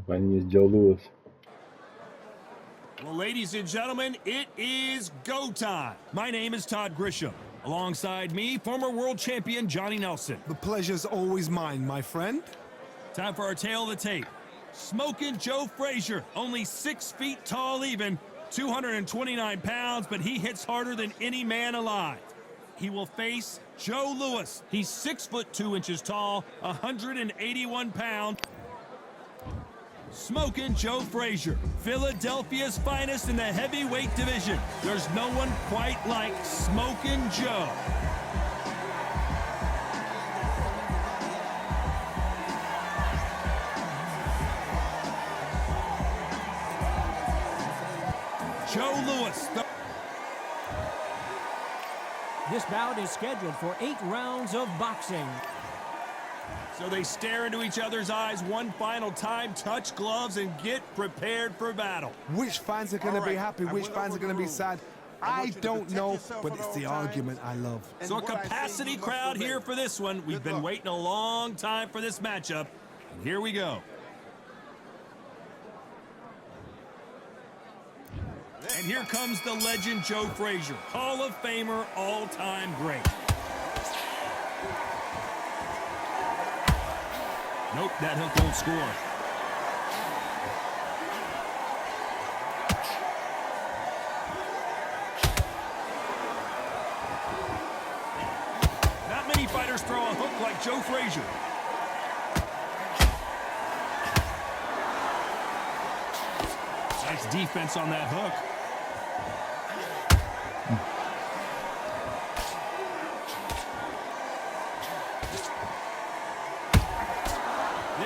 My name is Joe Lewis. Well, ladies and gentlemen, it is go time. My name is Todd Grisham. Alongside me, former world champion Johnny Nelson. The pleasure's always mine, my friend. Time for our tale of the tape. Smoking Joe Frazier, only 6 feet tall even, 229 pounds, but he hits harder than any man alive. He will face Joe Lewis. He's 6 foot 2 inches tall, 181 pounds. Smoking Joe Frazier, Philadelphia's finest in the heavyweight division. There's no one quite like Smoking Joe. Joe Lewis. This bout is scheduled for 8 rounds of boxing. So they stare into each other's eyes one final time, touch gloves, and get prepared for battle. Which fans are going to be happy? Which fans are going to be sad? I don't know, but it's the argument I love. So a capacity crowd here for this one. We've been waiting a long time for this matchup. And here we go. And here comes the legend Joe Frazier, Hall of Famer, all-time great. Nope, that hook won't score. Not many fighters throw a hook like Joe Frazier. Nice defense on that hook.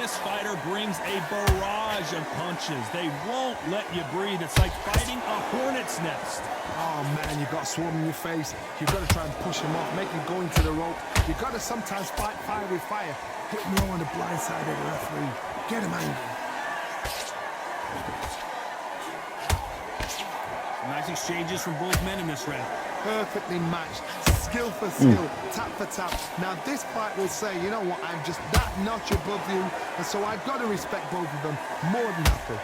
This fighter brings a barrage of punches. They won't let you breathe. It's like fighting a hornet's nest. Oh, man, you've got swarm in your face. You've got to try and push him off, make him go into the rope. You've got to sometimes fight fire with fire. Hit him low on the blind side of the referee. Get him angry. Nice exchanges from both men in this round. Perfectly matched. Skill for skill, tap for tap. Now this fight will say, you know what, I'm just that notch above you, and so I've got to respect both of them more than happy.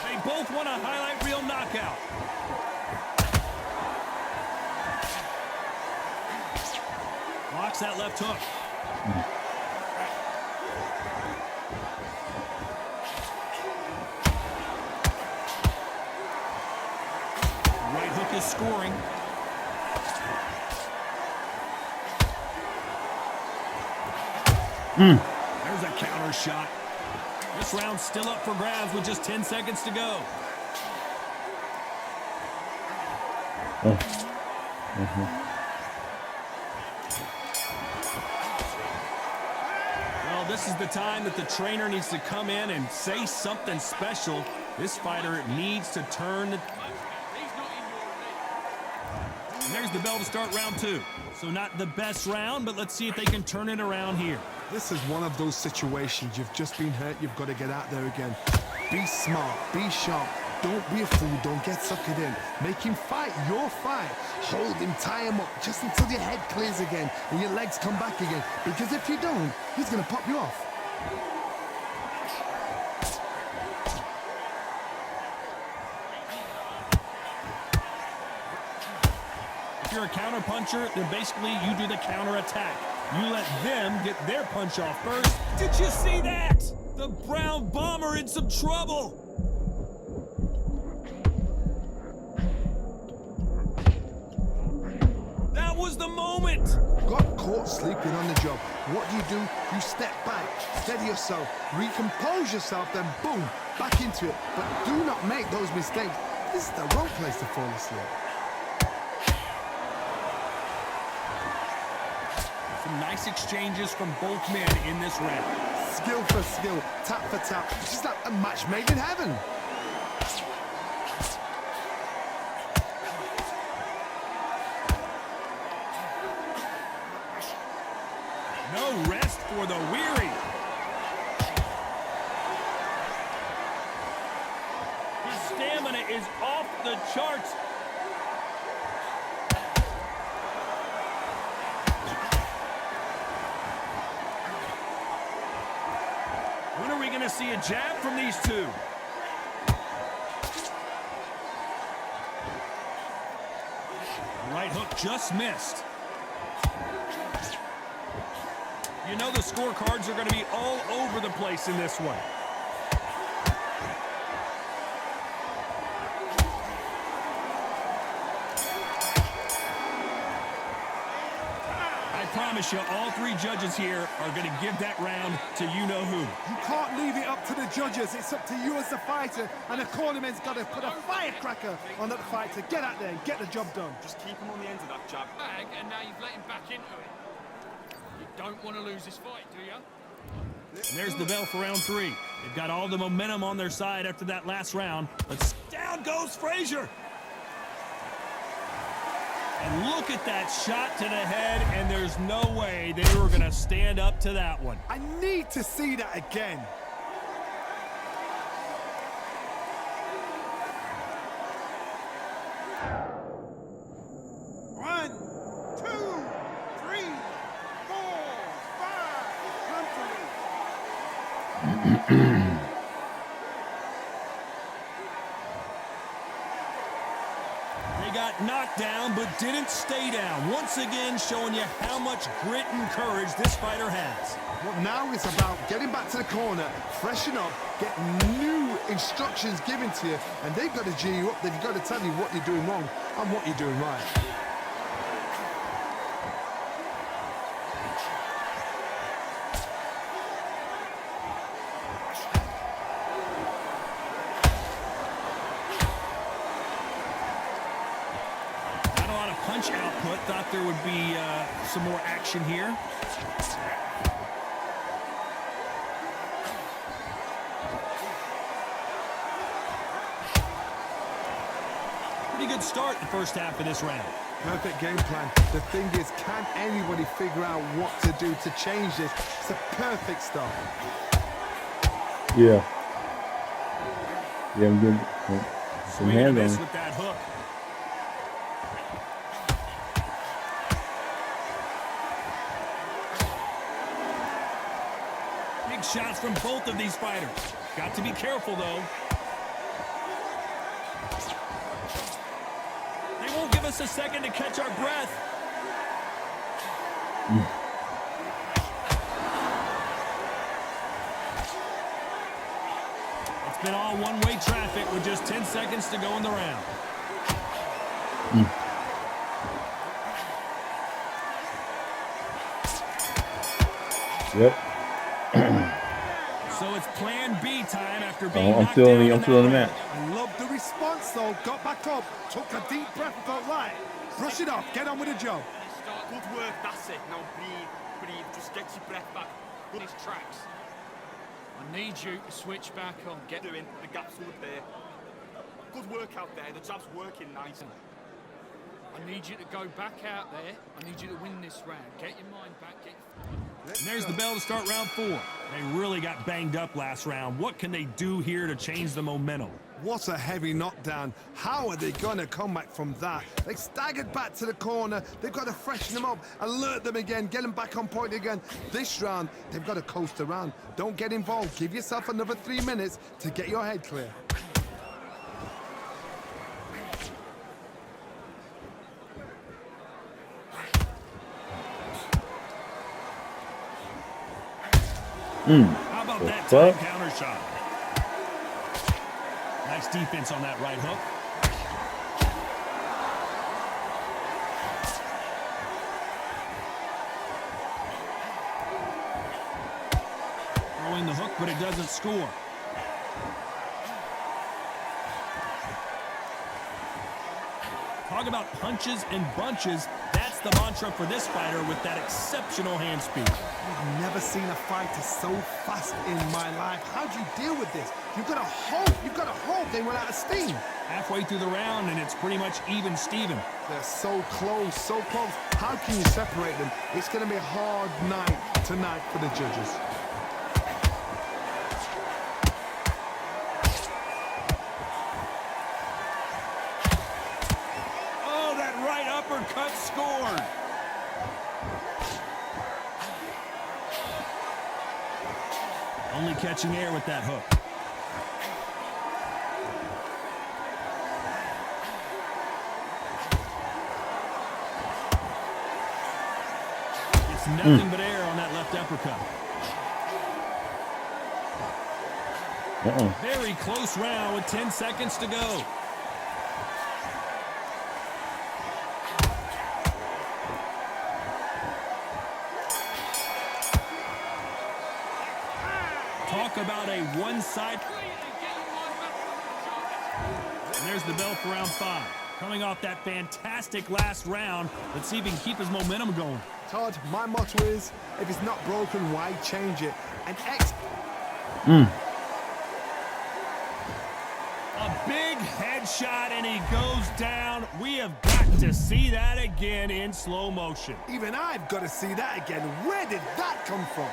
They both want a highlight reel knockout. Blocks that left hook. Is scoring. There's a counter shot. This round's still up for grabs with just 10 seconds to go. Well, this is the time that the trainer needs to come in and say something special. This fighter needs to turn. And there's the bell to start round 2. So not the best round, but let's see if they can turn it around here. This is one of those situations. You've just been hurt. You've got to get out there again. Be smart. Be sharp. Don't be a fool. Don't get suckered in. Make him fight your fight. Hold him. Tie him up just until your head clears again and your legs come back again. Because if you don't, he's going to pop you off. If you're a counter puncher, then basically you do the counter attack. You let them get their punch off first. Did you see that? The Brown Bomber in some trouble. That was the moment. Got caught sleeping on the job. What do? You step back, steady yourself, recompose yourself, then boom, back into it. But do not make those mistakes. This is the wrong place to fall asleep. Some nice exchanges from both men in this round. Skill for skill, tap for tap. It's just like a match made in heaven. No rest for the weary. His stamina is off the charts. see a jab from these two. Right hook just missed. You know the scorecards are going to be all over the place in this one. I promise you, all three judges here are going to give that round to you-know-who. You can't leave it up to the judges. It's up to you as the fighter, and the cornerman's got to put a firecracker on that fight to get out there and get the job done. Just keep him on the end of that jab. Bag, and now you've let him back into it. You don't want to lose this fight, do you? And there's the bell for round 3. They've got all the momentum on their side after that last round. But down goes Frazier. And look at that shot to the head, and there's no way they were going to stand up to that one. I need to see that again. One, two, three, 4, 5, come to me. Got knocked down but didn't stay down. Once again showing you how much grit and courage this fighter has. Well, now it's about getting back to the corner, freshen up, get new instructions given to you, and they've got to G you up. They've got to tell you what you're doing wrong and what you're doing right. Punch output. Thought there would be some more action here. Pretty good start the first half of this round. Perfect game plan. The thing is, can anybody figure out what to do to change this? It's a perfect start. Yeah. Yeah, I'm good. Some hand on with that hook. Shots from both of these fighters. Got to be careful, though. They won't give us a second to catch our breath. It's been all one-way traffic with just 10 seconds to go in the round. Yep. So it's plan B time after being I'm still on the mat. I love the response, though. Got back up, took a deep breath, and thought, right, brush it off, get on with the job. Good work, that's it. Now breathe, just get your breath back. Good his tracks. I need you to switch back on. Get doing, the gap's all there. Good work out there, the jab's working nice. I need you to go back out there. I need you to win this round. Get your mind back, get And there's the bell to start round 4. They really got banged up last round. What can they do here to change the momentum? What a heavy knockdown. How are they going to come back from that? They staggered back to the corner. They've got to freshen them up, alert them again, get them back on point again. This round, they've got to coast around. Don't get involved. Give yourself another 3 minutes to get your head clear. How about that time counter shot? Nice defense on that right hook. Throwing the hook, but it doesn't score. Talk about punches and bunches. That's the mantra for this fighter with that exceptional hand speed. I've never seen a fighter so fast in my life. How do you deal with this? You've got to hope they went out of steam. Halfway through the round, and it's pretty much even Steven. They're so close, so close. How can you separate them? It's going to be a hard night tonight for the judges. Oh, that right uppercut scored. Only catching air with that hook. It's nothing but air on that left uppercut. Very close round with 10 seconds to go. Talk about a one-side. And there's the bell for round 5. Coming off that fantastic last round, let's see if he can keep his momentum going. Todd, my motto is, if it's not broken, why change it? And A big headshot, and he goes down. We have got to see that again in slow motion. even I've got to see that again. Where did that come from?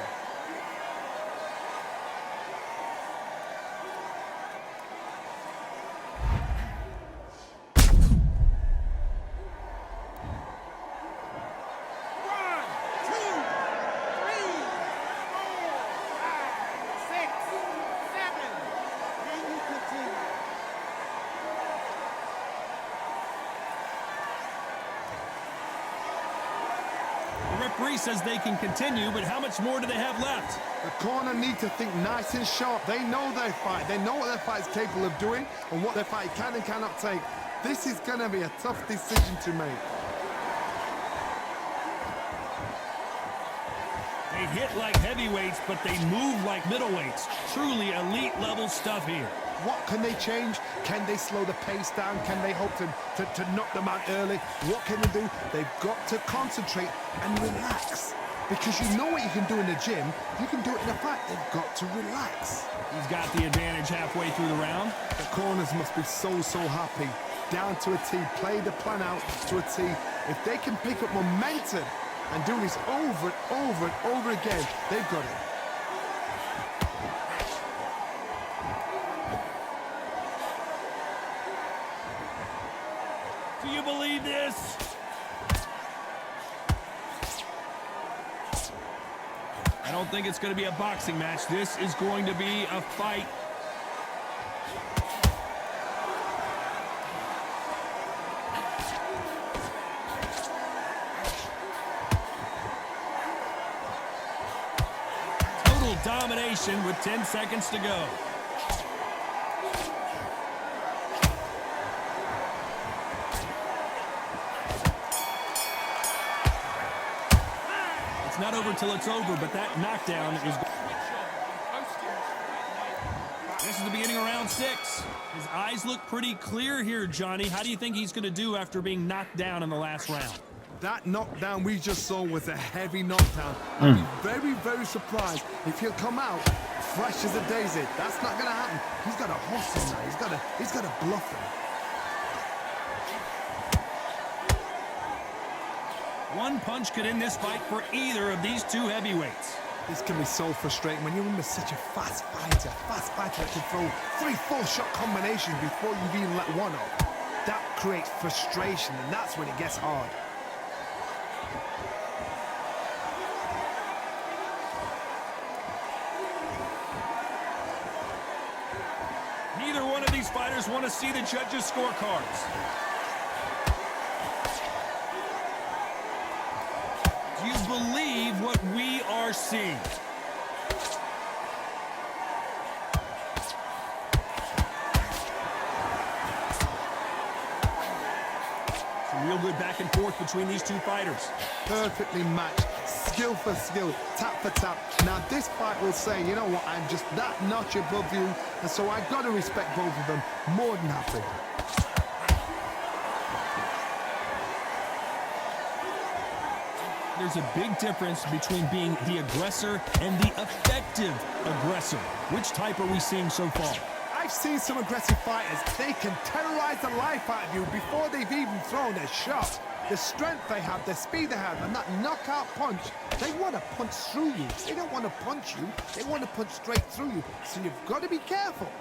The referee says they can continue, but how much more do they have left? The corner need to think nice and sharp. They know their fight. They know what their fight is capable of doing and what their fight can and cannot take. This is going to be a tough decision to make. They hit like heavyweights, but they move like middleweights. Truly elite level stuff here. What can they change? Can they slow the pace down? Can they hope to knock them out early? What can they do? They've got to concentrate and relax. Because you know what you can do in the gym, you can do it in a fight. They've got to relax. He's got the advantage halfway through the round. The corners must be so happy. Down to a T, play the plan out to a T. If they can pick up momentum and do this over and over and over again, they've got it. Do you believe this? I don't think it's going to be a boxing match. This is going to be a fight. Total domination with 10 seconds to go. Not over till it's over, but that knockdown is... This is the beginning of round 6. His eyes look pretty clear here, Johnny. How do you think he's going to do after being knocked down in the last round? That knockdown we just saw was a heavy knockdown. I'd be very, very surprised if he'll come out fresh as a daisy. That's not going to happen. He's got a horse in there. He's got to bluff him. One punch could end this fight for either of these two heavyweights. This can be so frustrating when you're in with such a fast fighter that can throw 3-4 shot combinations before you've even let one off. That creates frustration, and that's when it gets hard. Neither one of these fighters want to see the judges' scorecards. Do you believe what we are seeing? Some real good back and forth between these two fighters. Perfectly matched, skill for skill, tap for tap. Now this fight will say, you know what, I'm just that notch above you, and so I've got to respect both of them more than happy. There's a big difference between being the aggressor and the effective aggressor. Which type are we seeing so far? I've seen some aggressive fighters. They can terrorize the life out of you before they've even thrown a shot. The strength they have, the speed they have, and that knockout punch, they want to punch through you. They don't want to punch you. They want to punch straight through you. So you've got to be careful.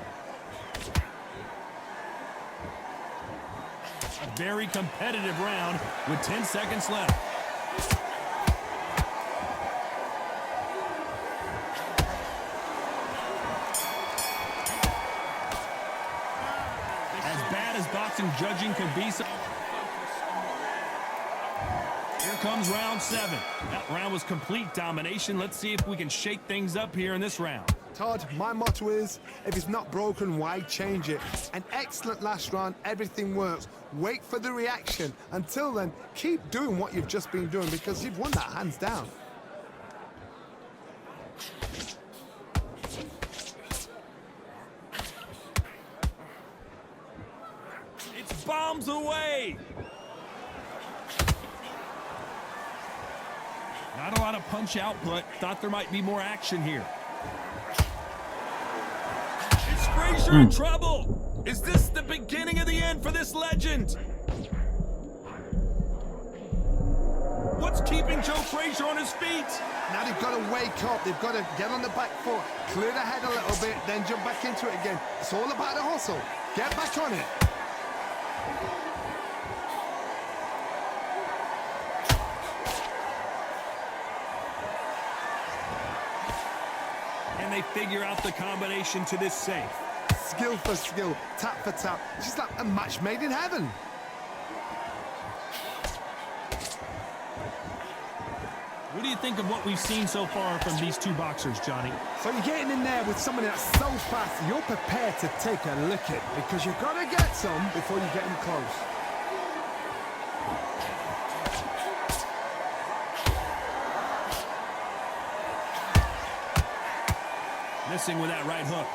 A very competitive round with 10 seconds left. boxing judging can be so. Here comes round 7. That round was complete domination. Let's see if we can shake things up here in this round. Todd, my motto is, if it's not broken, why change it? An excellent last round, everything works. Wait for the reaction. Until then, keep doing what you've just been doing because you've won that hands down. It's bombs away. Not a lot of punch output. Thought there might be more action here. Is Frazier in trouble? Is this the beginning of the end for this legend? What's keeping Joe Frazier on his feet? Now they've got to wake up. They've got to get on the back foot, clear the head a little bit, then jump back into it again. It's all about the hustle. Get back on it. And they figure out the combination to this safe. Skill for skill, tap for tap. It's just like a match made in heaven. What do you think of what we've seen so far from these two boxers, Johnny? So you're getting in there with somebody that's so fast, you're prepared to take a licking because you've got to get some before you get in close. Missing with that right hook.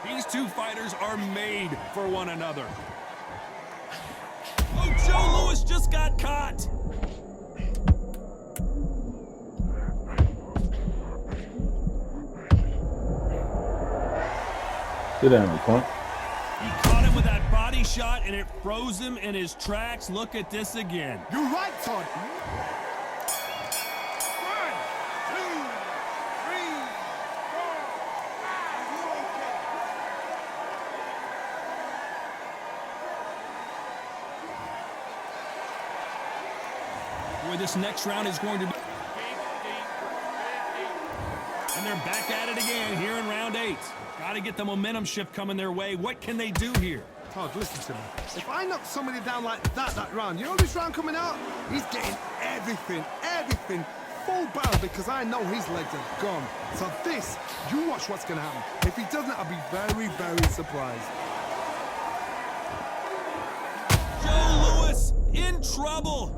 These two fighters are made for one another. Oh, Joe Louis just got caught. Sit down, punk. He caught him with that body shot, and it froze him in his tracks. Look at this again. You're right, Todd. Boy, this next round is going to be... And they're back at it again here in round 8. Got to get the momentum shift coming their way. What can they do here? Todd, listen to me. If I knock somebody down like that round, you know this round coming out? He's getting everything, full barrel because I know his legs are gone. So this, you watch what's going to happen. If he doesn't, I'll be very, very surprised. Joe Louis in trouble.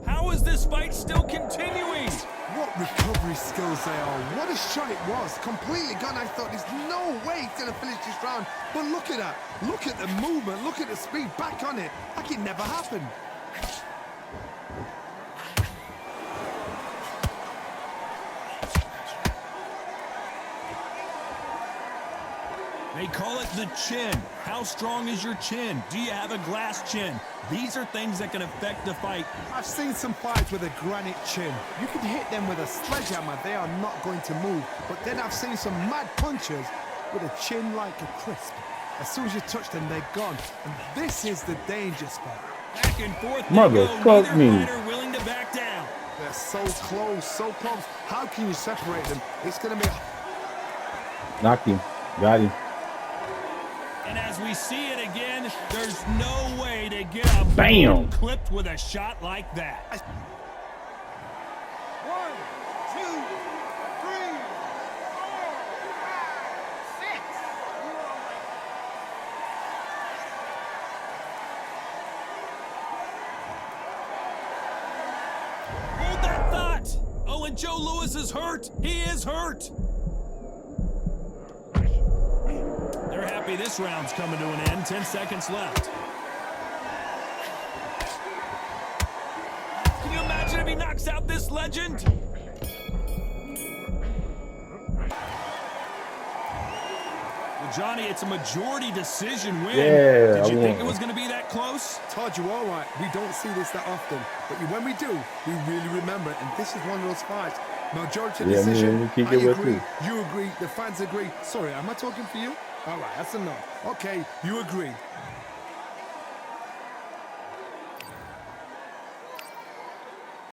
How is this fight still continuing? What recovery skills they are. What a shot it was. Completely gone. I thought there's no way he's going to finish this round. But look at that. Look at the movement. Look at the speed. Back on it. Like it never happened. They call it the chin. How strong is your chin? Do you have a glass chin? These are things that can affect the fight. I've seen some fights with a granite chin. You can hit them with a sledgehammer. They are not going to move. But then I've seen some mad punchers with a chin like a crisp. As soon as you touch them, they're gone. And this is the danger spot. Back and forth they Motherfuck go. Neither me. fighter willing to back down. They're so close, so close. How can you separate them? It's going to be... Knocked him. Got him. And as we see it again, there's no way to get a Bam! clipped with a shot like that. 1, 2, 3, 4, 5, 6. Hold that thought. Oh, and Joe Louis is hurt. He is hurt. They're happy this round's coming to an end. 10 seconds left. Can you imagine if he knocks out this legend? Well, Johnny, it's a majority decision win. Yeah, Did you I think won. it was going to be that close? Todd, you're all right. We don't see this that often. But when we do, we really remember it. And this is one of those fights. Majority Yeah, decision. man, you keep I it with agree. me. You agree. The fans agree. Sorry, am I talking for you? All right, that's enough. Okay, you agree.